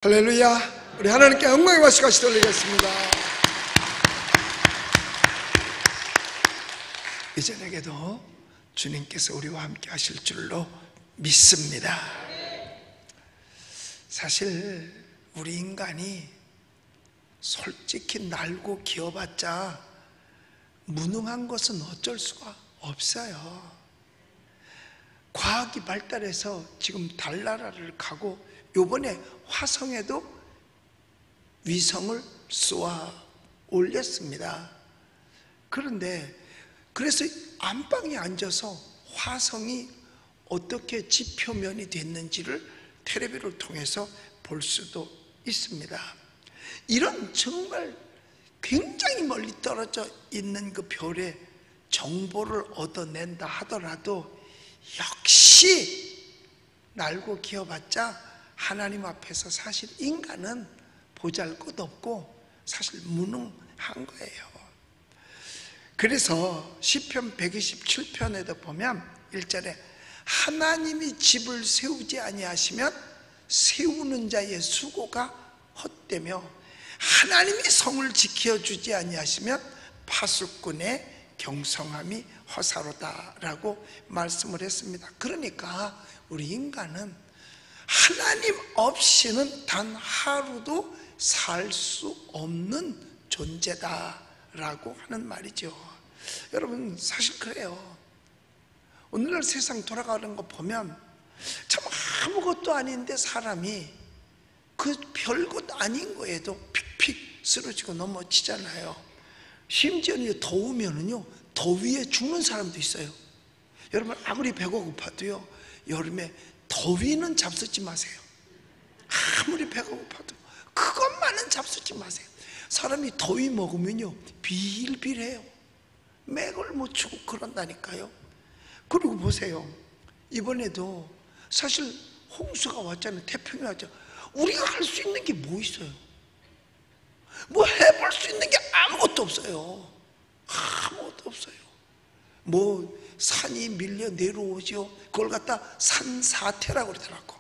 할렐루야. 우리 하나님께 영광의 박수 같이 돌리겠습니다. 이 저녁에도 주님께서 우리와 함께 하실 줄로 믿습니다. 사실 우리 인간이 솔직히 날고 기어봤자 무능한 것은 어쩔 수가 없어요. 과학이 발달해서 지금 달나라를 가고 요번에 화성에도 위성을 쏘아 올렸습니다. 그런데 그래서 안방에 앉아서 화성이 어떻게 지표면이 됐는지를 텔레비를 통해서 볼 수도 있습니다. 이런 정말 굉장히 멀리 떨어져 있는 그 별의 정보를 얻어낸다 하더라도 역시 날고 기어봤자 하나님 앞에서 사실 인간은 보잘것없고 사실 무능한 거예요. 그래서 시편 127편에도 보면 1절에 하나님이 집을 세우지 아니하시면 세우는 자의 수고가 헛되며 하나님이 성을 지켜주지 아니하시면 파수꾼의 경성함이 허사로다라고 말씀을 했습니다. 그러니까 우리 인간은 하나님 없이는 단 하루도 살 수 없는 존재다라고 하는 말이죠. 여러분 사실 그래요. 오늘날 세상 돌아가는 거 보면 참 아무것도 아닌데 사람이 그 별것 아닌 거에도 픽픽 쓰러지고 넘어지잖아요. 심지어는 더우면은요 더위에 죽는 사람도 있어요. 여러분 아무리 배가 고파도요 여름에 더위는 잡수지 마세요. 아무리 배가 고파도 그것만은 잡수지 마세요. 사람이 더위 먹으면요 빌빌해요. 맥을 못 추고 그런다니까요. 그리고 보세요. 이번에도 사실 홍수가 왔잖아요. 태풍이 왔죠. 우리가 할 수 있는 게 뭐 있어요? 뭐 해볼 수 있는 게 아무것도 없어요. 아무것도 없어요. 뭐 산이 밀려 내려오죠. 그걸 갖다 산사태라고 그러더라고.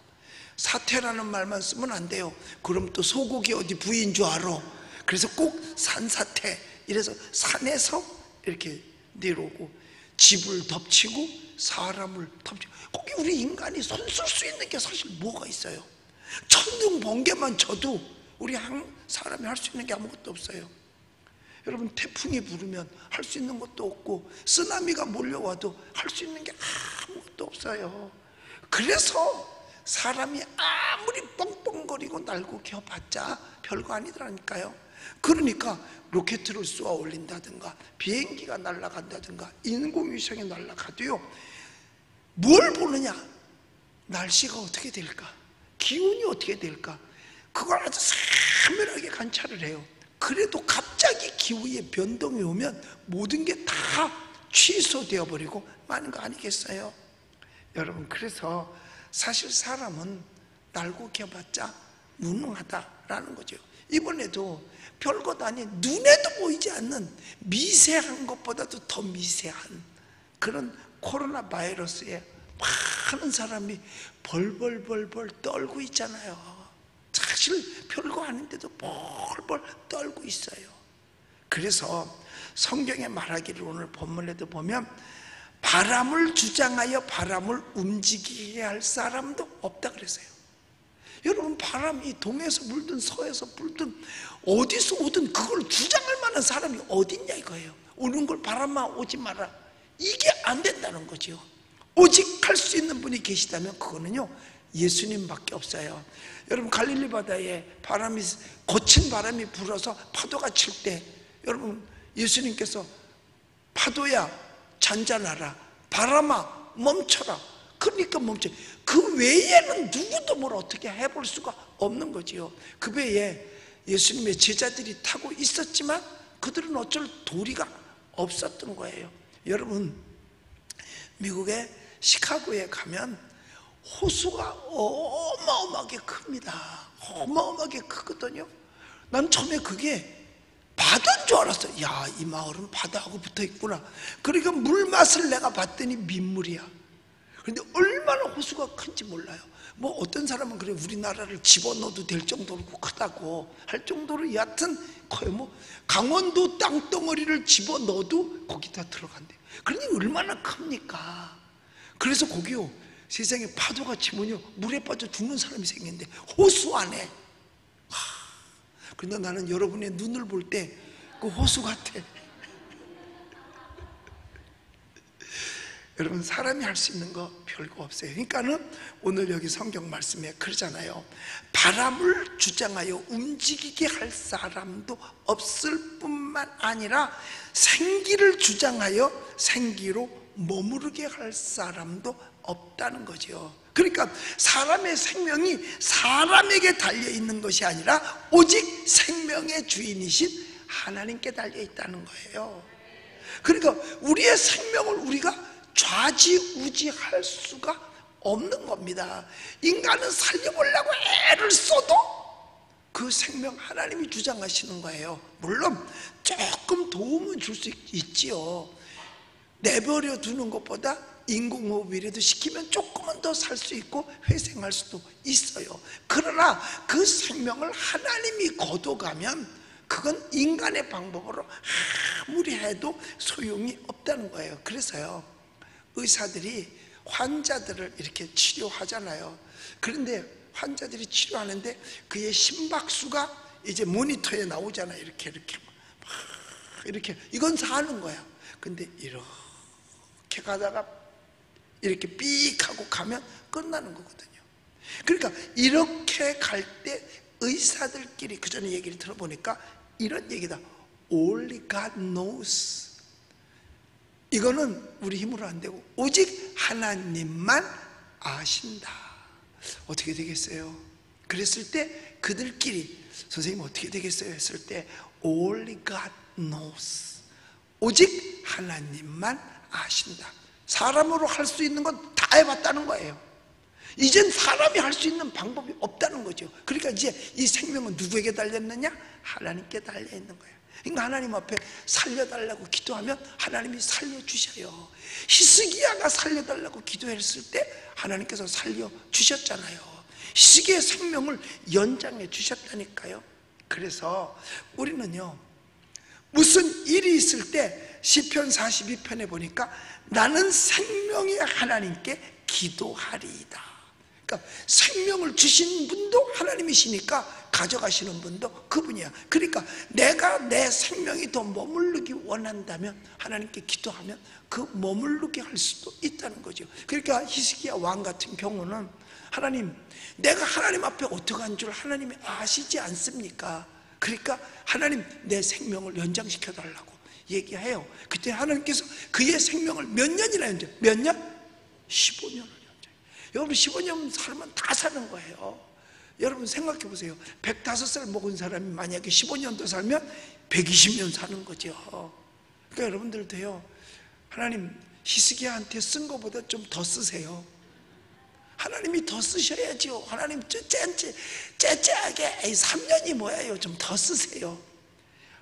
사태라는 말만 쓰면 안 돼요. 그럼 또 소고기 어디 부위인 줄 알아. 그래서 꼭 산사태. 이래서 산에서 이렇게 내려오고 집을 덮치고 사람을 덮치고. 거기 우리 인간이 손 쓸 수 있는 게 사실 뭐가 있어요? 천둥 번개만 쳐도 우리 사람이 할 수 있는 게 아무것도 없어요. 여러분 태풍이 부르면 할 수 있는 것도 없고 쓰나미가 몰려와도 할 수 있는 게 아무것도 없어요. 그래서 사람이 아무리 뻥뻥거리고 날고 기어봤자 별거 아니더라니까요. 그러니까 로켓을 쏘아 올린다든가 비행기가 날아간다든가 인공위성이 날아가도요 뭘 보느냐? 날씨가 어떻게 될까? 기온이 어떻게 될까? 그걸 아주 세밀하게 관찰을 해요. 그래도 갑자기 기후의 변동이 오면 모든 게 다 취소되어 버리고 마는 거 아니겠어요? 여러분 그래서 사실 사람은 날고 기어봤자 무능하다라는 거죠. 이번에도 별것 아닌 눈에도 보이지 않는 미세한 것보다도 더 미세한 그런 코로나 바이러스에 많은 사람이 벌벌벌벌 떨고 있잖아요. 사실 별거 아닌데도 벌벌 떨고 있어요. 그래서 성경에 말하기를 오늘 본문에도 보면 바람을 주장하여 바람을 움직이게 할 사람도 없다 그랬어요. 여러분 바람이 동에서 불든 서에서 불든 어디서 오든 그걸 주장할 만한 사람이 어딨냐 이거예요. 오는 걸 바람만 오지 마라. 이게 안 된다는 거죠. 오직 할 수 있는 분이 계시다면 그거는요 예수님밖에 없어요. 여러분 갈릴리 바다에 거친 바람이 불어서 파도가 칠 때 여러분 예수님께서 파도야 잔잔하라 바람아 멈춰라. 그러니까 멈춰. 그 외에는 누구도 뭘 어떻게 해볼 수가 없는 거지요. 그 배에 예수님의 제자들이 타고 있었지만 그들은 어쩔 도리가 없었던 거예요. 여러분 미국의 시카고에 가면 호수가 어마어마하게 큽니다. 어마어마하게 크거든요. 난 처음에 그게 바다인 줄 알았어요. 야, 이 마을은 바다하고 붙어 있구나. 그러니까 물맛을 내가 봤더니 민물이야. 그런데 얼마나 호수가 큰지 몰라요. 뭐 어떤 사람은 그래, 우리나라를 집어넣어도 될 정도로 크다고 할 정도로 여하튼 커요. 뭐 강원도 땅덩어리를 집어넣어도 거기 다 들어간대. 그러니 얼마나 큽니까? 그래서 거기요, 세상에 파도가 치면요 물에 빠져 죽는 사람이 생긴대, 호수 안에. 그런데 나는 여러분의 눈을 볼 때 그 호수 같아. 여러분, 사람이 할 수 있는 거 별거 없어요. 그러니까는 오늘 여기 성경 말씀에 그러잖아요. 바람을 주장하여 움직이게 할 사람도 없을 뿐만 아니라 생기를 주장하여 생기로 머무르게 할 사람도 없다는 거죠. 그러니까 사람의 생명이 사람에게 달려있는 것이 아니라 오직 생명의 주인이신 하나님께 달려있다는 거예요. 그러니까 우리의 생명을 우리가 좌지우지할 수가 없는 겁니다. 인간은 살려보려고 애를 써도 그 생명 하나님이 주장하시는 거예요. 물론 조금 도움은 줄 수 있지요. 내버려 두는 것보다 인공호흡이라도 시키면 조금은 더 살 수 있고 회생할 수도 있어요. 그러나 그 생명을 하나님이 거둬가면 그건 인간의 방법으로 아무리 해도 소용이 없다는 거예요. 그래서요, 의사들이 환자들을 이렇게 치료하잖아요. 그런데 환자들이 치료하는데 그의 심박수가 이제 모니터에 나오잖아요. 이렇게 이건 사는 거야. 근데 이렇게 가다가 이렇게 삑 하고 가면 끝나는 거거든요. 그러니까 이렇게 갈 때 의사들끼리 그 전에 얘기를 들어보니까 이런 얘기다. Only God knows. 이거는 우리 힘으로 안 되고 오직 하나님만 아신다. 어떻게 되겠어요? 그랬을 때 그들끼리 선생님 어떻게 되겠어요? 했을 때 Only God knows. 오직 하나님만 아신다. 사람으로 할 수 있는 건 다 해봤다는 거예요. 이젠 사람이 할 수 있는 방법이 없다는 거죠. 그러니까 이제 이 생명은 누구에게 달렸느냐? 하나님께 달려있는 거예요. 그러니까 하나님 앞에 살려달라고 기도하면 하나님이 살려주셔요. 히스기야가 살려달라고 기도했을 때 하나님께서 살려주셨잖아요. 히스기야의 생명을 연장해 주셨다니까요. 그래서 우리는요, 무슨 일이 있을 때 시편 42편에 보니까 나는 생명의 하나님께 기도하리이다. 그러니까 생명을 주신 분도 하나님이시니까 가져가시는 분도 그분이야. 그러니까 내가 내 생명이 더 머무르기 원한다면 하나님께 기도하면 그 머무르게 할 수도 있다는 거죠. 그러니까 히스기야 왕 같은 경우는 하나님, 내가 하나님 앞에 어떻게 한 줄 하나님이 아시지 않습니까? 그러니까 하나님 내 생명을 연장시켜 달라고 얘기해요. 그때 하나님께서 그의 생명을 몇 년이나 연장? 몇 년? 15년을 연장. 여러분 15년 살면 다 사는 거예요. 여러분 생각해 보세요. 105살 먹은 사람이 만약에 15년 더 살면 120년 사는 거죠. 그러니까 여러분들도요, 하나님 히스기야한테 쓴 것보다 좀 더 쓰세요. 하나님이 더 쓰셔야죠. 하나님 째째하게 3년이 뭐예요? 좀 더 쓰세요.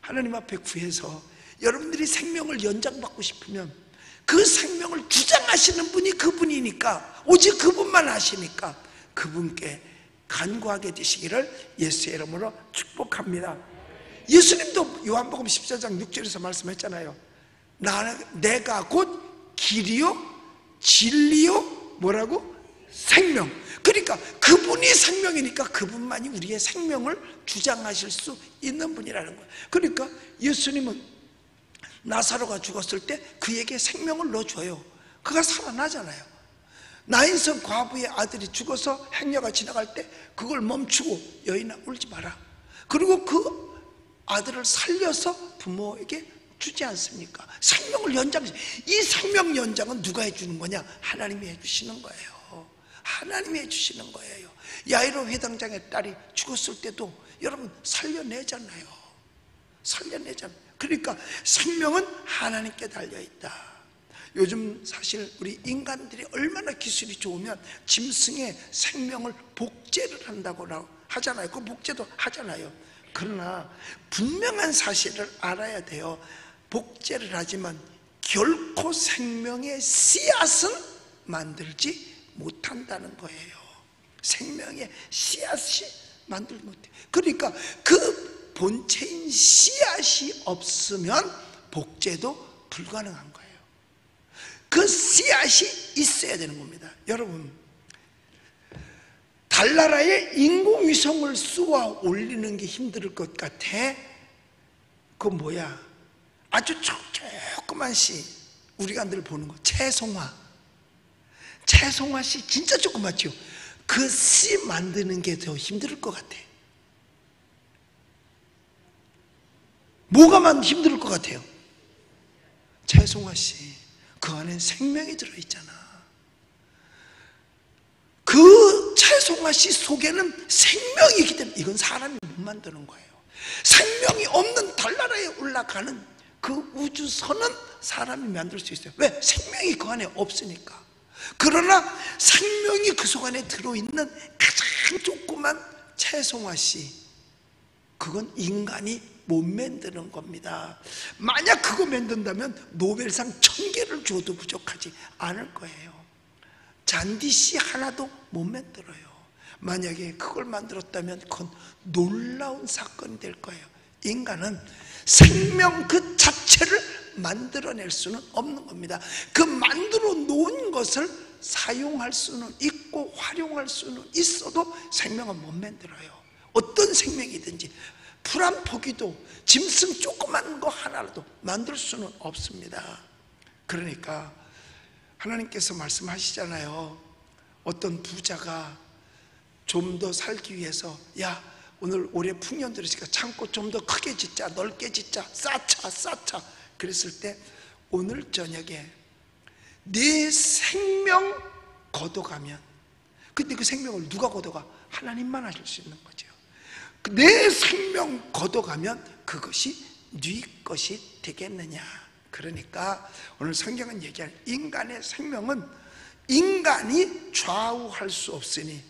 하나님 앞에 구해서 여러분들이 생명을 연장받고 싶으면 그 생명을 주장하시는 분이 그분이니까, 오직 그분만 아시니까 그분께 간구하게 되시기를 예수의 이름으로 축복합니다. 예수님도 요한복음 14장 6절에서 말씀했잖아요. 내가 곧 길이요 진리요 뭐라고? 생명. 그러니까 그분이 생명이니까 그분만이 우리의 생명을 주장하실 수 있는 분이라는 거예요. 그러니까 예수님은 나사로가 죽었을 때 그에게 생명을 넣어줘요. 그가 살아나잖아요. 나인성 과부의 아들이 죽어서 행여가 지나갈 때 그걸 멈추고 여인아 울지 마라. 그리고 그 아들을 살려서 부모에게 주지 않습니까? 생명을 연장해. 이 생명 연장은 누가 해주는 거냐? 하나님이 해주시는 거예요. 하나님이 해주시는 거예요. 야이로 회당장의 딸이 죽었을 때도 여러분 살려내잖아요. 그러니까 생명은 하나님께 달려있다. 요즘 사실 우리 인간들이 얼마나 기술이 좋으면 짐승의 생명을 복제를 한다고 하잖아요. 그 복제도 하잖아요. 그러나 분명한 사실을 알아야 돼요. 복제를 하지만 결코 생명의 씨앗은 만들지 못한다는 거예요. 생명의 씨앗이 만들지 못해요. 그러니까 그 본체인 씨앗이 없으면 복제도 불가능한 거예요. 그 씨앗이 있어야 되는 겁니다. 여러분, 달나라에 인공위성을 쏘아 올리는 게 힘들 것 같아? 그건 뭐야? 아주 조그만 씨, 우리가 늘 보는 거, 채송화 씨 진짜 조그맣죠? 그 씨 만드는 게 더 힘들 것 같아. 뭐가 힘들 것 같아요? 채송화 씨, 그 안에 생명이 들어있잖아. 그 채송화 씨 속에는 생명이 있기 때문에 이건 사람이 못 만드는 거예요. 생명이 없는 달나라에 올라가는 그 우주선은 사람이 만들 수 있어요. 왜? 생명이 그 안에 없으니까. 그러나 생명이 그 속 안에 들어있는 가장 조그만 채송화 씨, 그건 인간이 못 만드는 겁니다. 만약 그거 만든다면 노벨상 1000개를 줘도 부족하지 않을 거예요. 잔디 씨 하나도 못 만들어요. 만약에 그걸 만들었다면 그건 놀라운 사건이 될 거예요. 인간은 생명 그 자체를 만들어낼 수는 없는 겁니다. 그 만들어 놓은 것을 사용할 수는 있고 활용할 수는 있어도 생명은 못 만들어요. 어떤 생명이든지 풀 한 포기도, 짐승 조그만 거 하나라도 만들 수는 없습니다. 그러니까 하나님께서 말씀하시잖아요. 어떤 부자가 좀 더 살기 위해서, 야, 오늘 올해 풍년 들으니까 창고 좀 더 크게 짓자, 넓게 짓자, 쌓자. 그랬을 때 오늘 저녁에 내 생명 걷어가면, 근데 그 생명을 누가 걷어가? 하나님만 하실 수 있는 거죠. 내 생명 걷어가면 그것이 네 것이 되겠느냐. 그러니까 오늘 성경은 얘기하는 인간의 생명은 인간이 좌우할 수 없으니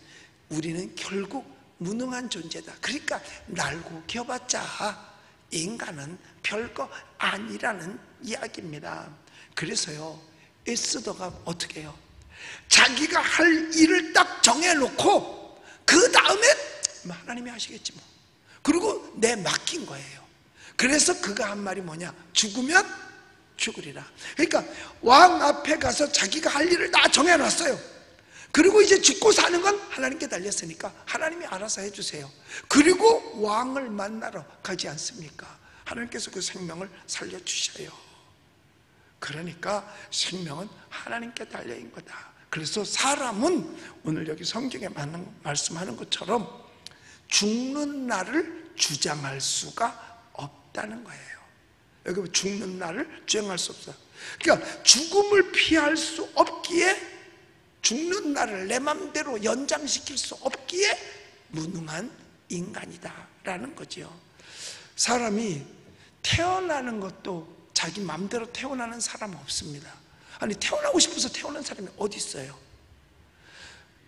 우리는 결국 무능한 존재다. 그러니까 날고 겨봤자 인간은 별거 아니라는 이야기입니다. 그래서요, 에스더가 어떻게 해요? 자기가 할 일을 딱 정해놓고 그 다음에 하나님이 하시겠지 뭐, 그리고 내 맡긴 거예요. 그래서 그가 한 말이 뭐냐? 죽으면 죽으리라. 그러니까 왕 앞에 가서 자기가 할 일을 다 정해놨어요. 그리고 이제 죽고 사는 건 하나님께 달렸으니까 하나님이 알아서 해주세요. 그리고 왕을 만나러 가지 않습니까? 하나님께서 그 생명을 살려주셔요. 그러니까 생명은 하나님께 달려있는 거다. 그래서 사람은 오늘 여기 성경에 말씀하는 것처럼 죽는 날을 주장할 수가 없다는 거예요. 여기 죽는 날을 주장할 수 없어요. 그러니까 죽음을 피할 수 없기에, 죽는 날을 내 맘대로 연장시킬 수 없기에 무능한 인간이다라는 거죠. 사람이 태어나는 것도 자기 맘대로 태어나는 사람은 없습니다. 아니, 태어나고 싶어서 태어난 사람이 어디 있어요?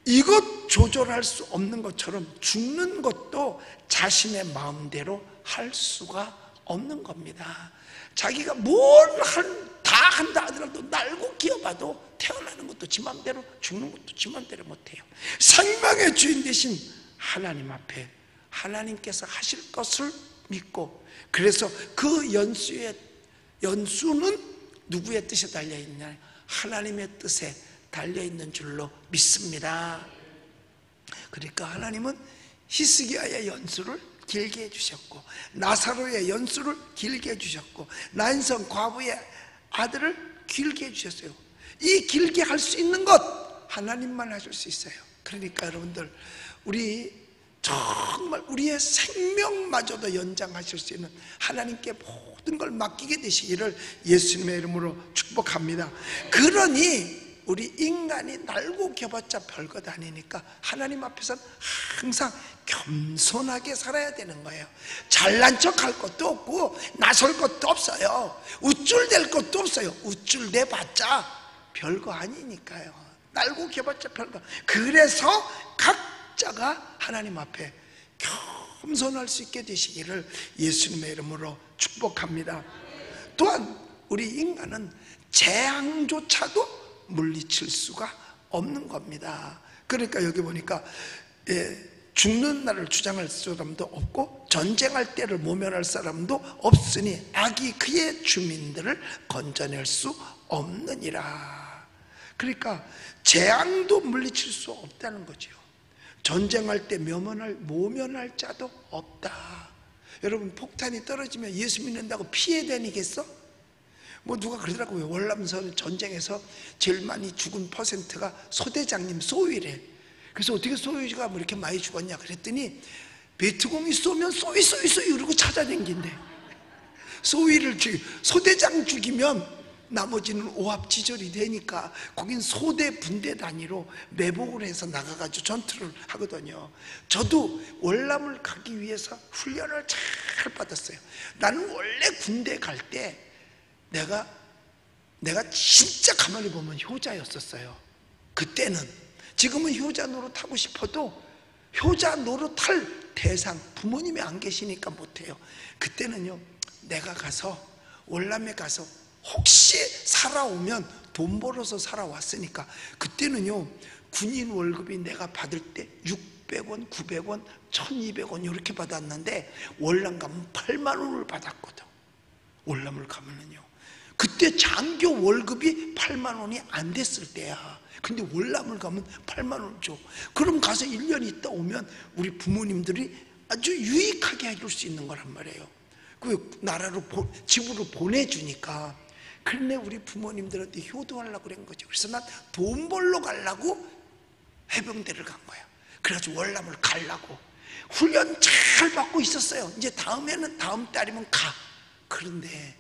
이것 조절할 수 없는 것처럼 죽는 것도 자신의 마음대로 할 수가 없는 겁니다. 자기가 다 한다 하더라도 날고 기어봐도 태어나는 것도 지 맘대로, 죽는 것도 지 맘대로 못해요. 생명의 주인 되신 하나님 앞에 하나님께서 하실 것을 믿고, 그래서 그 연수는 누구의 뜻에 달려있냐? 하나님의 뜻에 달려있는 줄로 믿습니다. 그러니까 하나님은 히스기야의 연수를 길게 해주셨고, 나사로의 연수를 길게 해주셨고, 난성 과부의 아들을 길게 해주셨어요. 이 길게 할 수 있는 것 하나님만 하실 수 있어요. 그러니까 여러분들, 우리 정말 우리의 생명마저도 연장하실 수 있는 하나님께 모든 걸 맡기게 되시기를 예수님의 이름으로 축복합니다. 그러니 우리 인간이 날고 겨봤자 별것 아니니까 하나님 앞에서는 항상 겸손하게 살아야 되는 거예요. 잘난 척할 것도 없고 나설 것도 없어요. 우쭐댈 것도 없어요. 우쭐대봤자 별거 아니니까요. 날고 겨봤자 별거. 그래서 각자가 하나님 앞에 겸손할 수 있게 되시기를 예수님의 이름으로 축복합니다. 또한 우리 인간은 재앙조차도 물리칠 수가 없는 겁니다. 그러니까 여기 보니까 죽는 날을 주장할 사람도 없고 전쟁할 때를 모면할 사람도 없으니 악이 그의 주민들을 건져낼 수 없느니라. 그러니까 재앙도 물리칠 수 없다는 거죠. 전쟁할 때 모면할 자도 없다. 여러분, 폭탄이 떨어지면 예수 믿는다고 피해 다니겠어? 뭐 누가 그러더라고요. 월남선 전쟁에서 제일 많이 죽은 퍼센트가 소대장님 소위래. 그래서 어떻게 소위가 뭐 이렇게 많이 죽었냐 그랬더니 베트공이 쏘면 쏘이 이러고 찾아다닌긴대. 소대장 죽이면 나머지는 오합지졸이 되니까 거긴 소대 분대 단위로 매복을 해서 나가가지고 전투를 하거든요. 저도 월남을 가기 위해서 훈련을 잘 받았어요. 나는 원래 군대 갈 때 내가 진짜 가만히 보면 효자였었어요. 그때는. 지금은 효자 노릇하고 싶어도 효자 노릇할 대상 부모님이 안 계시니까 못해요. 그때는요, 내가 가서 월남에 가서 혹시 살아오면 돈 벌어서 살아왔으니까 그때는요, 군인 월급이 내가 받을 때 600원, 900원, 1200원 이렇게 받았는데 월남 가면 8만 원을 받았거든. 월남을 가면은요, 그때 장교 월급이 8만 원이 안 됐을 때야. 근데 월남을 가면 8만 원 줘. 그럼 가서 1년 있다 오면 우리 부모님들이 아주 유익하게 해줄 수 있는 거란 말이에요. 그 나라로 집으로 보내주니까. 그런데 우리 부모님들한테 효도하려고 그런 거죠. 그래서 난 돈 벌러 가려고 해병대를 간 거야. 그래가지고 월남을 가려고 훈련 잘 받고 있었어요. 이제 다음 달이면 가. 그런데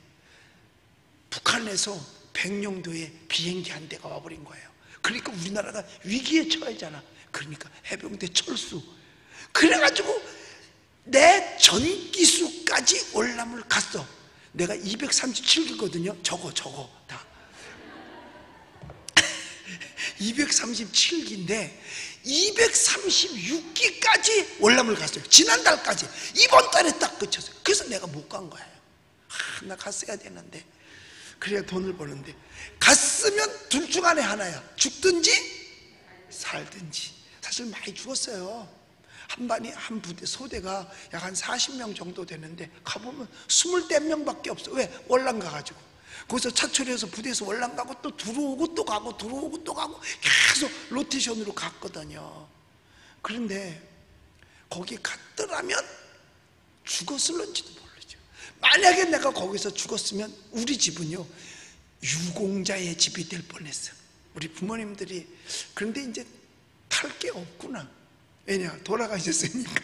북한에서 백령도에 비행기 한 대가 와버린 거예요. 그러니까 우리나라가 위기에 처하잖아. 그러니까 해병대 철수. 그래가지고 내 전기수까지 월남을 갔어. 내가 237기거든요. 저거 다 237기인데 236기까지 월남을 갔어요. 지난달까지. 이번 달에 딱 끝쳤어요. 그래서 내가 못 간 거예요. 나 갔어야 되는데. 그래야 돈을 버는데. 갔으면 둘 중 안에 하나야. 죽든지 살든지. 사실 많이 죽었어요. 한 부대 소대가 약 한 40명 정도 되는데 가보면 20대 명밖에 없어. 왜? 월남 가가지고. 거기서 차처리해서 부대에서 월남 가고 또 들어오고 또 가고 들어오고 또 가고 계속 로테이션으로 갔거든요. 그런데 거기 갔더라면 죽었을런지도 모르죠. 만약에 내가 거기서 죽었으면 우리 집은요, 유공자의 집이 될 뻔했어. 우리 부모님들이. 그런데 이제 탈 게 없구나. 왜냐? 돌아가셨으니까.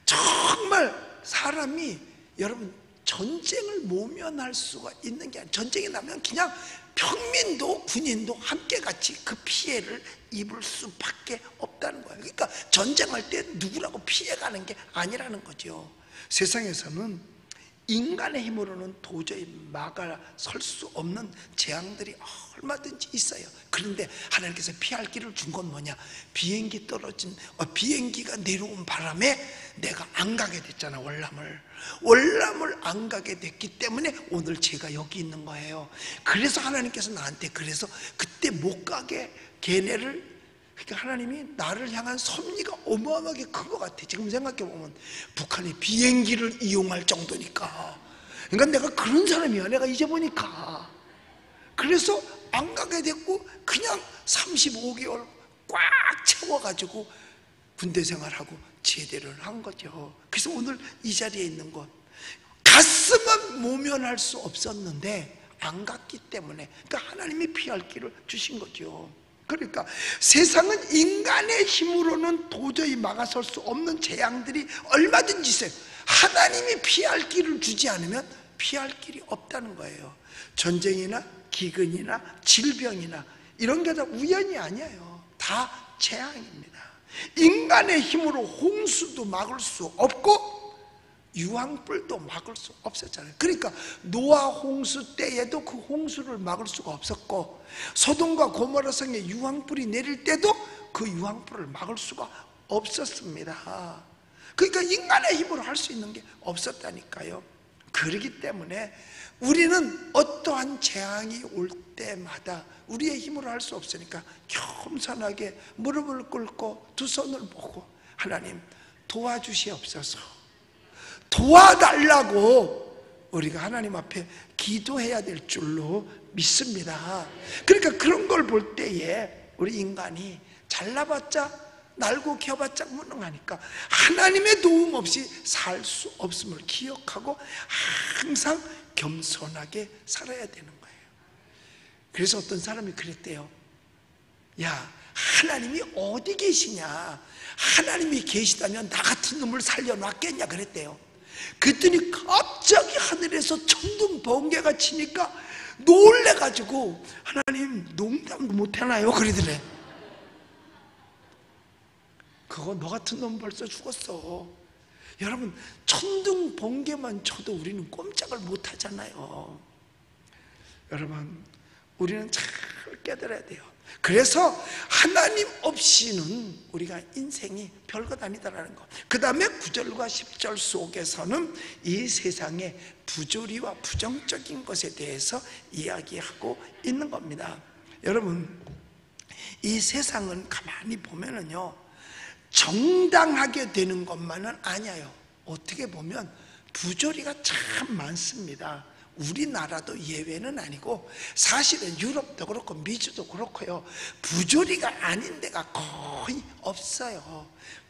정말 사람이, 여러분, 전쟁을 모면할 수가 있는 게 아니라, 전쟁이 나면 그냥 평민도 군인도 함께 같이 그 피해를 입을 수밖에 없다는 거예요. 그러니까 전쟁할 때 누구라고 피해가는 게 아니라는 거죠. 세상에서는 인간의 힘으로는 도저히 막아설 수 없는 재앙들이 얼마든지 있어요. 그런데 하나님께서 피할 길을 준 건 뭐냐? 비행기가 내려온 바람에 내가 안 가게 됐잖아. 월남을 안 가게 됐기 때문에 오늘 제가 여기 있는 거예요. 그래서 하나님께서 나한테, 그래서 그때 못 가게 걔네를, 그러니까 하나님이 나를 향한 섭리가 어마어마하게 큰 것 같아. 지금 생각해보면 북한이 비행기를 이용할 정도니까. 그러니까 내가 그런 사람이야. 내가 이제 보니까. 그래서 안 가게 됐고 그냥 35개월 꽉 채워가지고 군대 생활하고 제대를 한 거죠. 그래서 오늘 이 자리에 있는 것, 갔으면 모면할 수 없었는데 안 갔기 때문에, 그러니까 하나님이 피할 길을 주신 거죠. 그러니까 세상은 인간의 힘으로는 도저히 막아설 수 없는 재앙들이 얼마든지 있어요. 하나님이 피할 길을 주지 않으면 피할 길이 없다는 거예요. 전쟁이나 기근이나 질병이나 이런 게 다 우연이 아니에요. 다 재앙입니다. 인간의 힘으로 홍수도 막을 수 없고 유황불도 막을 수 없었잖아요. 그러니까 노아 홍수 때에도 그 홍수를 막을 수가 없었고, 소돔과 고모라 성에 유황불이 내릴 때도 그 유황불을 막을 수가 없었습니다. 그러니까 인간의 힘으로 할 수 있는 게 없었다니까요. 그렇기 때문에 우리는 어떠한 재앙이 올 때마다 우리의 힘으로 할 수 없으니까 겸손하게 무릎을 꿇고 두 손을 모고 하나님 도와주시옵소서, 도와달라고 우리가 하나님 앞에 기도해야 될 줄로 믿습니다. 그러니까 그런 걸 볼 때에 우리 인간이 잘나봤자 날고 겨봤자 무능하니까 하나님의 도움 없이 살 수 없음을 기억하고 항상 겸손하게 살아야 되는 거예요. 그래서 어떤 사람이 그랬대요. 야, 하나님이 어디 계시냐, 하나님이 계시다면 나 같은 놈을 살려놨겠냐 그랬대요. 그랬더니 갑자기 하늘에서 천둥 번개가 치니까 놀래가지고 하나님 농담도 못하나요? 그러더래. 그거 너 같은 놈 벌써 죽었어. 여러분, 천둥 번개만 쳐도 우리는 꼼짝을 못하잖아요. 여러분, 우리는 잘 깨달아야 돼요. 그래서 하나님 없이는 우리가 인생이 별것 아니다라는 거. 그 다음에 9절과 10절 속에서는 이 세상의 부조리와 부정적인 것에 대해서 이야기하고 있는 겁니다. 여러분, 이 세상은 가만히 보면은요, 정당하게 되는 것만은 아니에요. 어떻게 보면 부조리가 참 많습니다. 우리나라도 예외는 아니고 사실은 유럽도 그렇고 미주도 그렇고요, 부조리가 아닌 데가 거의 없어요.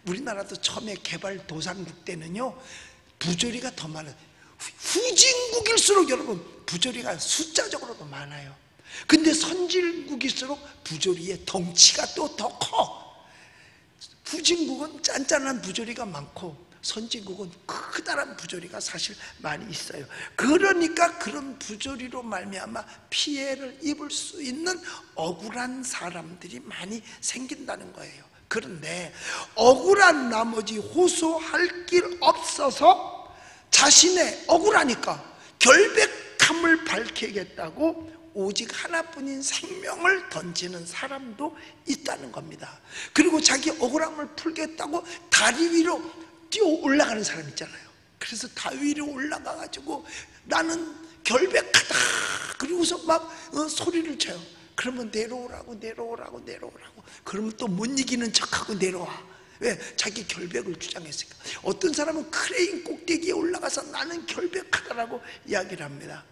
우리나라도 처음에 개발도상국 때는요 부조리가 더 많아요. 후진국일수록 여러분 부조리가 숫자적으로도 많아요. 근데 선진국일수록 부조리의 덩치가 또 더 커. 후진국은 짠짠한 부조리가 많고 선진국은 크다란 부조리가 사실 많이 있어요. 그러니까 그런 부조리로 말미암아 피해를 입을 수 있는 억울한 사람들이 많이 생긴다는 거예요. 그런데 억울한 나머지 호소할 길 없어서 자신의 억울하니까 결백함을 밝히겠다고 오직 하나뿐인 생명을 던지는 사람도 있다는 겁니다. 그리고 자기 억울함을 풀겠다고 다리 위로 뛰어 올라가는 사람 있잖아요. 그래서 다리 위로 올라가가지고 나는 결백하다 그리고서 막 소리를 쳐요. 그러면 내려오라고. 그러면 또 못 이기는 척하고 내려와. 왜? 자기 결백을 주장했으니까. 어떤 사람은 크레인 꼭대기에 올라가서 나는 결백하다라고 이야기를 합니다.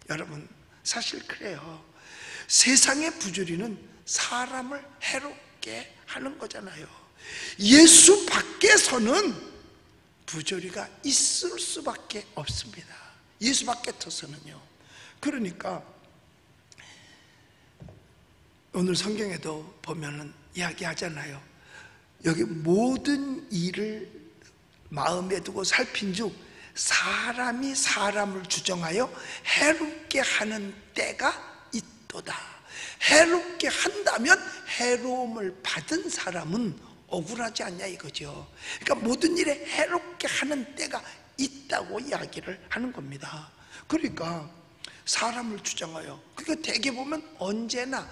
여러분, 사실 그래요. 세상의 부조리는 사람을 해롭게 하는 거잖아요. 예수 밖에서는 부조리가 있을 수밖에 없습니다. 예수 밖에서는요. 그러니까 오늘 성경에도 보면은 이야기하잖아요. 여기 모든 일을 마음에 두고 살핀즉 사람이 사람을 주정하여 해롭게 하는 때가 있도다. 해롭게 한다면 해로움을 받은 사람은 억울하지 않냐 이거죠. 그러니까 모든 일에 해롭게 하는 때가 있다고 이야기를 하는 겁니다. 그러니까 사람을 주장하여, 그러니까 대개 보면 언제나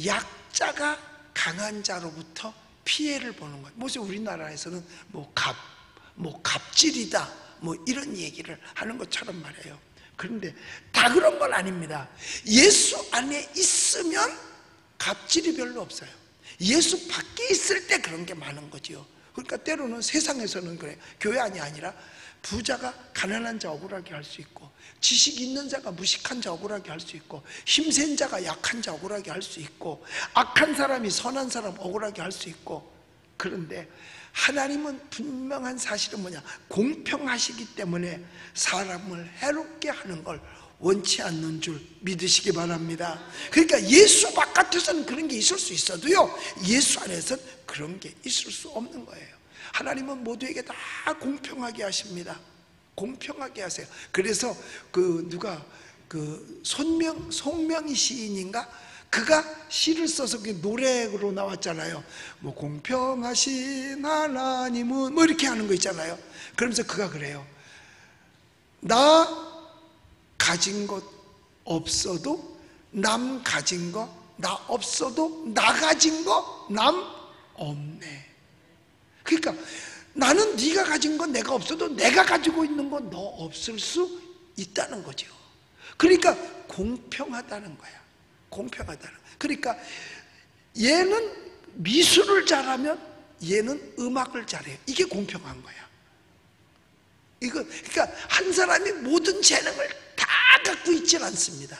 약자가 강한 자로부터 피해를 보는 거예요. 무슨 우리나라에서는 갑질이다 이런 얘기를 하는 것처럼 말이에요. 그런데 다 그런 건 아닙니다. 예수 안에 있으면 갑질이 별로 없어요. 예수 밖에 있을 때 그런 게 많은 거지요. 그러니까 때로는 세상에서는 그래. 교회 안이 아니라 부자가 가난한 자 억울하게 할 수 있고, 지식 있는 자가 무식한 자 억울하게 할 수 있고, 힘센 자가 약한 자 억울하게 할 수 있고, 악한 사람이 선한 사람 억울하게 할 수 있고. 그런데 하나님은 분명한 사실은 뭐냐? 공평하시기 때문에 사람을 해롭게 하는 걸 원치 않는 줄 믿으시기 바랍니다. 그러니까 예수 바깥에서는 그런 게 있을 수 있어도요, 예수 안에서는 그런 게 있을 수 없는 거예요. 하나님은 모두에게 다 공평하게 하십니다. 공평하게 하세요. 그래서 송명희 시인인가? 그가 시를 써서 노래로 나왔잖아요. 공평하신 하나님은 이렇게 하는 거 있잖아요. 그러면서 그가 그래요. 나 가진 것 없어도 남 가진 거, 나 없어도 나 가진 거 남 없네. 그러니까 나는 네가 가진 건 내가 없어도 내가 가지고 있는 건 너 없을 수 있다는 거죠. 그러니까 공평하다는 거야. 공평하다는. 그러니까 얘는 미술을 잘하면 얘는 음악을 잘해요. 이게 공평한 거야. 그러니까 한 사람이 모든 재능을 다 갖고 있질 않습니다.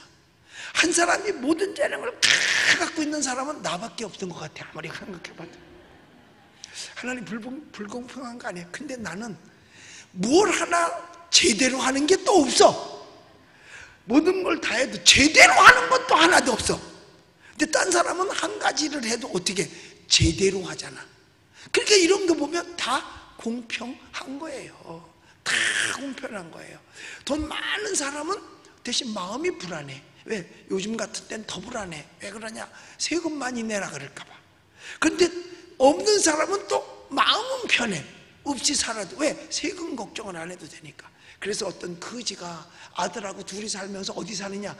한 사람이 모든 재능을 다 갖고 있는 사람은 나밖에 없는 것 같아. 아무리 생각해봐도. 하나님 불공평한 거 아니에요. 근데 나는 뭘 하나 제대로 하는 게 또 없어. 모든 걸 다 해도 제대로 하는 것도 하나도 없어. 근데 딴 사람은 한 가지를 해도 어떻게 제대로 하잖아. 그러니까 이런 거 보면 다 공평한 거예요. 다 공평한 거예요. 돈 많은 사람은 대신 마음이 불안해. 왜? 요즘 같은 때는 더 불안해. 왜 그러냐? 세금 많이 내라 그럴까 봐. 근데 없는 사람은 또 마음은 편해. 없이 살아도. 왜? 세금 걱정을 안 해도 되니까. 그래서 어떤 거지가 아들하고 둘이 살면서 어디 사느냐?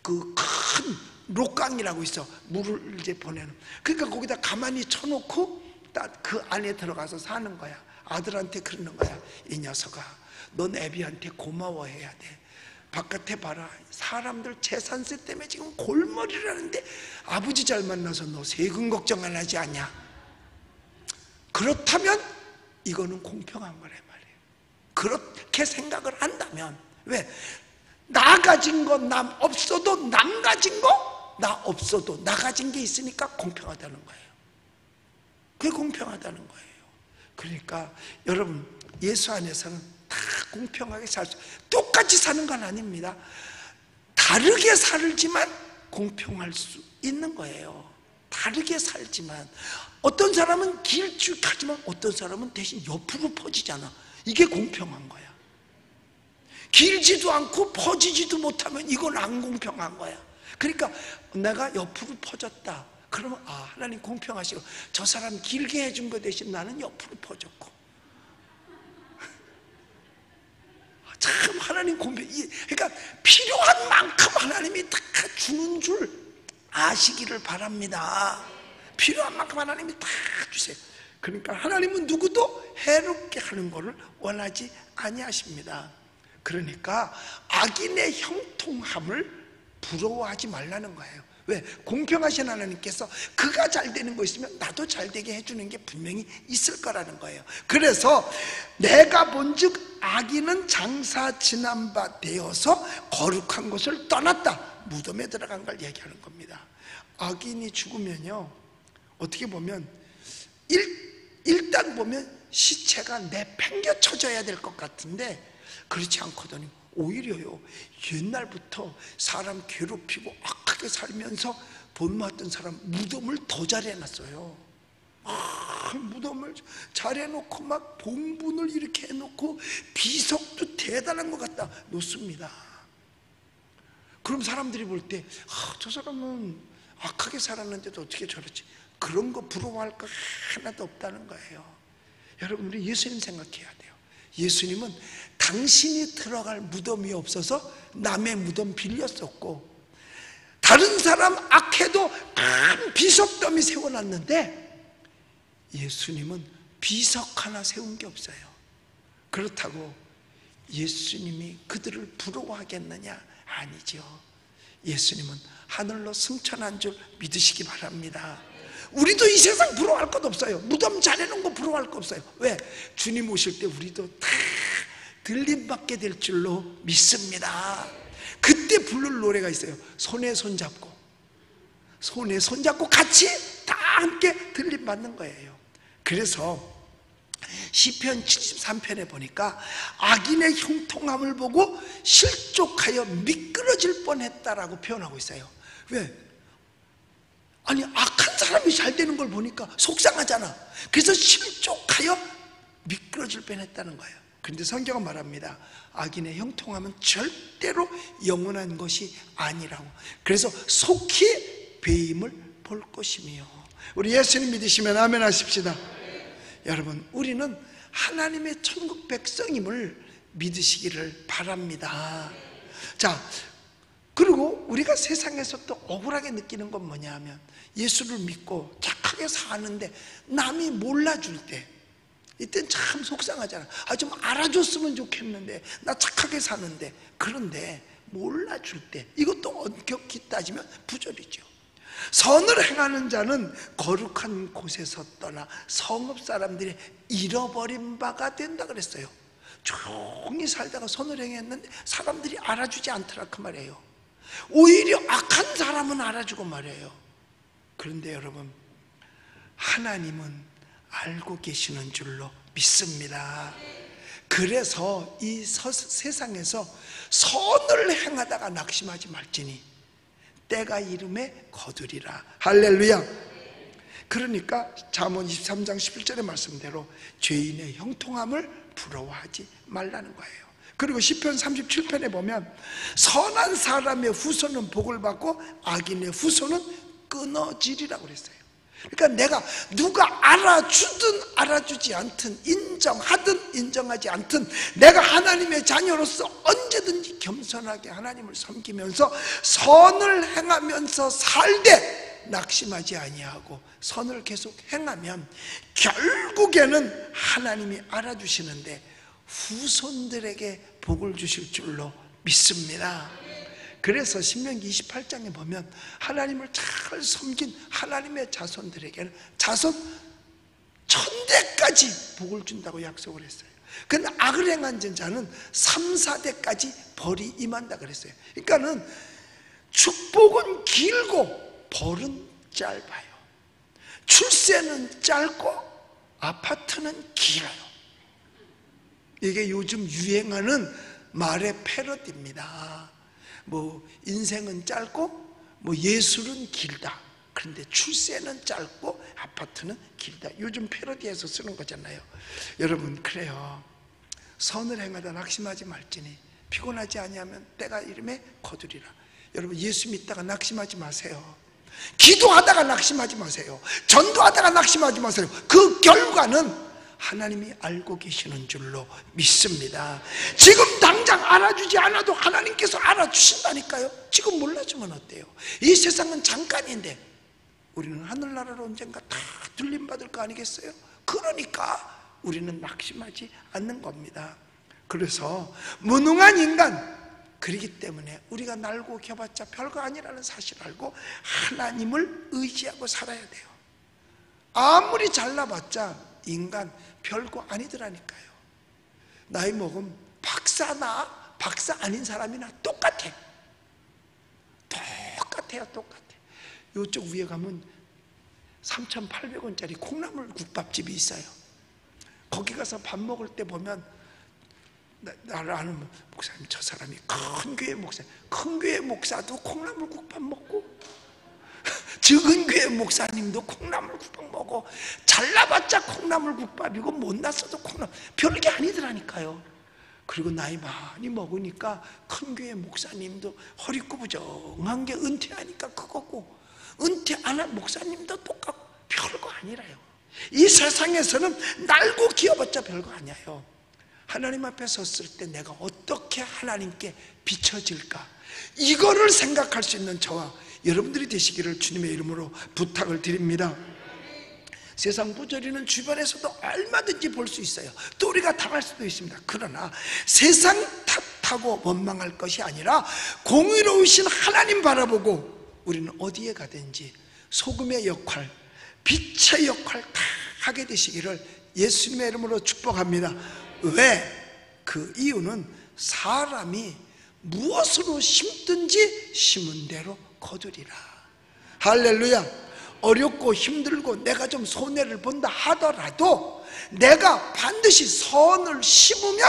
그 큰 록강이라고 있어. 물을 이제 보내는. 그러니까 거기다 가만히 쳐놓고 딱 그 안에 들어가서 사는 거야. 아들한테 그러는 거야. 이 녀석아, 넌 애비한테 고마워해야 돼. 바깥에 봐라. 사람들 재산세 때문에 지금 골머리를 하는데 아버지 잘 만나서 너 세금 걱정 안 하지 않냐? 그렇다면 이거는 공평한 거란 말이에요. 그렇게 생각을 한다면. 왜? 나 가진 거 남 없어도 남 가진 거 나 없어도 나 가진 게 있으니까 공평하다는 거예요. 그게 공평하다는 거예요. 그러니까 여러분, 예수 안에서는 다 공평하게 살 수, 똑같이 사는 건 아닙니다. 다르게 살지만 공평할 수 있는 거예요. 다르게 살지만. 어떤 사람은 길쭉하지만 어떤 사람은 대신 옆으로 퍼지잖아. 이게 공평한 거야. 길지도 않고 퍼지지도 못하면 이건 안 공평한 거야. 그러니까 내가 옆으로 퍼졌다. 그러면 하나님 공평하시고, 저 사람 길게 해준 거 대신 나는 옆으로 퍼졌고. 참 하나님 공평. 그러니까 필요한 만큼 하나님이 다 주는 줄 아시기를 바랍니다. 필요한 만큼 하나님이 다 주세요. 그러니까 하나님은 누구도 해롭게 하는 것을 원하지 아니하십니다. 그러니까 악인의 형통함을 부러워하지 말라는 거예요. 왜? 공평하신 하나님께서 그가 잘 되는 거 있으면 나도 잘 되게 해주는 게 분명히 있을 거라는 거예요. 그래서 내가 본즉 악인은 장사 지난 바 되어서 거룩한 곳을 떠났다. 무덤에 들어간 걸 얘기하는 겁니다. 악인이 죽으면요, 어떻게 보면 일단 보면 시체가 내팽겨쳐져야 될 것 같은데 그렇지 않거든요. 오히려요, 옛날부터 사람 괴롭히고 악하게 살면서 본받던 사람 무덤을 더 잘해놨어요. 무덤을 잘해놓고 막 봉분을 이렇게 해놓고 비석도 대단한 것 갖다 놓습니다. 그럼 사람들이 볼 때 저 사람은 악하게 살았는데도 어떻게 저렇지? 그런 거 부러워할 거 하나도 없다는 거예요. 여러분, 우리 예수님 생각해야 돼요. 예수님은 당신이 들어갈 무덤이 없어서 남의 무덤 빌렸었고, 다른 사람 악해도 큰 비석더미 세워놨는데 예수님은 비석 하나 세운 게 없어요. 그렇다고 예수님이 그들을 부러워하겠느냐? 아니죠. 예수님은 하늘로 승천한 줄 믿으시기 바랍니다. 우리도 이 세상 부러워할 것 없어요. 무덤 잘해놓은 거 부러워할 거 없어요. 왜? 주님 오실 때 우리도 다 들림받게 될 줄로 믿습니다. 그때 부를 노래가 있어요. 손에 손잡고 같이 다 함께 들림받는 거예요. 그래서 시편 73편에 보니까 악인의 형통함을 보고 실족하여 미끄러질 뻔했다라고 표현하고 있어요. 왜? 아니, 악한 사람이 잘 되는 걸 보니까 속상하잖아. 그래서 실족하여 미끄러질 뻔했다는 거예요. 그런데 성경은 말합니다. 악인의 형통함은 절대로 영원한 것이 아니라고. 그래서 속히 배임을 볼 것이며. 우리 예수님 믿으시면 아멘 하십시다. 여러분, 우리는 하나님의 천국 백성임을 믿으시기를 바랍니다. 자, 그리고 우리가 세상에서 또 억울하게 느끼는 건 뭐냐 하면, 예수를 믿고 착하게 사는데 남이 몰라줄 때, 이땐 참 속상하잖아. 좀 알아줬으면 좋겠는데, 나 착하게 사는데. 그런데 몰라줄 때, 이것도 엄격히 따지면 부조리죠. 선을 행하는 자는 거룩한 곳에서 떠나 성읍 사람들이 잃어버린 바가 된다 그랬어요. 조용히 살다가 선을 행했는데 사람들이 알아주지 않더라 그 말이에요. 오히려 악한 사람은 알아주고 말이에요. 그런데 여러분, 하나님은 알고 계시는 줄로 믿습니다. 그래서 이 세상에서 선을 행하다가 낙심하지 말지니 때가 이름에 거두리라. 할렐루야. 그러니까 잠언 23장 11절의 말씀대로 죄인의 형통함을 부러워하지 말라는 거예요. 그리고 시편 37편에 보면 선한 사람의 후손은 복을 받고 악인의 후손은 끊어지리라고 그랬어요. 그러니까 내가 누가 알아주든 알아주지 않든, 인정하든 인정하지 않든, 내가 하나님의 자녀로서 언제든지 겸손하게 하나님을 섬기면서 선을 행하면서 살되 낙심하지 아니하고 선을 계속 행하면 결국에는 하나님이 알아주시는데 후손들에게 복을 주실 줄로 믿습니다. 그래서 신명기 28장에 보면 하나님을 잘 섬긴 하나님의 자손들에게는 자손 1000대까지 복을 준다고 약속을 했어요. 근데 악을 행한 자는 3, 4대까지 벌이 임한다 그랬어요. 그러니까는 축복은 길고 벌은 짧아요. 출세는 짧고 아파트는 길어요. 이게 요즘 유행하는 말의 패러디입니다. 뭐 인생은 짧고 뭐 예술은 길다. 그런데 출세는 짧고 아파트는 길다. 요즘 패러디에서 쓰는 거잖아요. 여러분, 그래요. 선을 행하다 낙심하지 말지니 피곤하지 아니하면 때가 이름에 거두리라. 여러분, 예수 믿다가 낙심하지 마세요. 기도하다가 낙심하지 마세요. 전도하다가 낙심하지 마세요. 그 결과는 하나님이 알고 계시는 줄로 믿습니다. 지금 당장 알아주지 않아도 하나님께서 알아주신다니까요. 지금 몰라주면 어때요? 이 세상은 잠깐인데 우리는 하늘나라로 언젠가 다 들림받을 거 아니겠어요? 그러니까 우리는 낙심하지 않는 겁니다. 그래서 무능한 인간, 그렇기 때문에 우리가 날고 겨봤자 별거 아니라는 사실을 알고 하나님을 의지하고 살아야 돼요. 아무리 잘나봤자 인간 별거 아니더라니까요. 나이 먹으면 박사나 박사 아닌 사람이나 똑같아요. 똑같아. 이쪽 위에 가면 3,800원짜리 콩나물 국밥집이 있어요. 거기 가서 밥 먹을 때 보면 나를 아는 목사님, 저 사람이 큰 교회 목사, 큰 교회 목사도 콩나물 국밥 먹고 적은 교회 목사님도 콩나물 국밥 먹고, 잘나봤자 콩나물 국밥이고 못났어도 콩나물, 별게 아니더라니까요. 그리고 나이 많이 먹으니까 큰 교회 목사님도 허리 구부정한 게 은퇴하니까 그거고, 은퇴 안 한 목사님도 똑같고 별거 아니라요. 이 세상에서는 날고 기어봤자 별거 아니에요. 하나님 앞에 섰을 때 내가 어떻게 하나님께 비춰질까, 이거를 생각할 수 있는 저와 여러분들이 되시기를 주님의 이름으로 부탁을 드립니다. 세상 부조리는 주변에서도 얼마든지 볼 수 있어요. 또 우리가 당할 수도 있습니다. 그러나 세상 탓하고 원망할 것이 아니라 공의로우신 하나님 바라보고 우리는 어디에 가든지 소금의 역할, 빛의 역할 다 하게 되시기를 예수님의 이름으로 축복합니다. 왜? 그 이유는 사람이 무엇으로 심든지 심은 대로 거두리라. 할렐루야. 어렵고 힘들고 내가 좀 손해를 본다 하더라도 내가 반드시 선을 심으면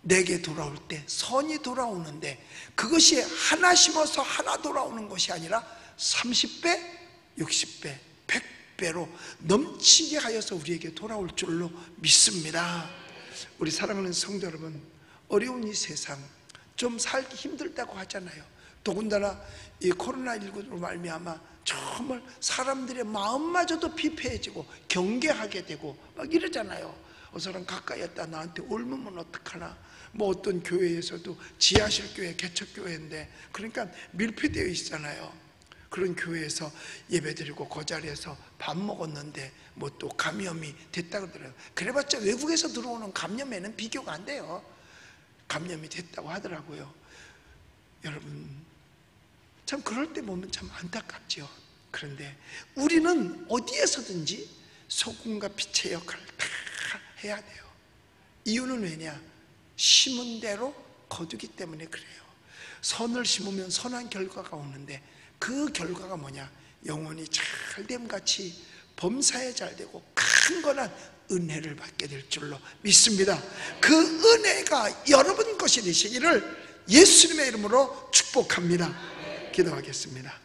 내게 돌아올 때 선이 돌아오는데, 그것이 하나 심어서 하나 돌아오는 것이 아니라 30배, 60배, 100배로 넘치게 하여서 우리에게 돌아올 줄로 믿습니다. 우리 사랑하는 성도 여러분, 어려운 이 세상 좀 살기 힘들다고 하잖아요. 더군다나 이 코로나19로 말미암아 정말 사람들의 마음마저도 피폐해지고 경계하게 되고 막 이러잖아요. 어서는 가까이 했다 나한테 옮으면 어떡하나. 뭐 어떤 교회에서도 지하실 교회, 개척교회인데 그러니까 밀폐되어 있잖아요. 그런 교회에서 예배드리고 그 자리에서 밥 먹었는데 뭐 또 감염이 됐다 그러더라고요. 그래봤자 외국에서 들어오는 감염에는 비교가 안 돼요. 감염이 됐다고 하더라고요. 여러분, 참 그럴 때 보면 참 안타깝죠. 그런데 우리는 어디에서든지 소금과 빛의 역할을 다 해야 돼요. 이유는 왜냐? 심은 대로 거두기 때문에 그래요. 선을 심으면 선한 결과가 오는데 그 결과가 뭐냐? 영혼이 잘됨같이 범사에 잘되고 강건한 은혜를 받게 될 줄로 믿습니다. 그 은혜가 여러분 것이 되시기를 예수님의 이름으로 축복합니다. 기도하겠습니다.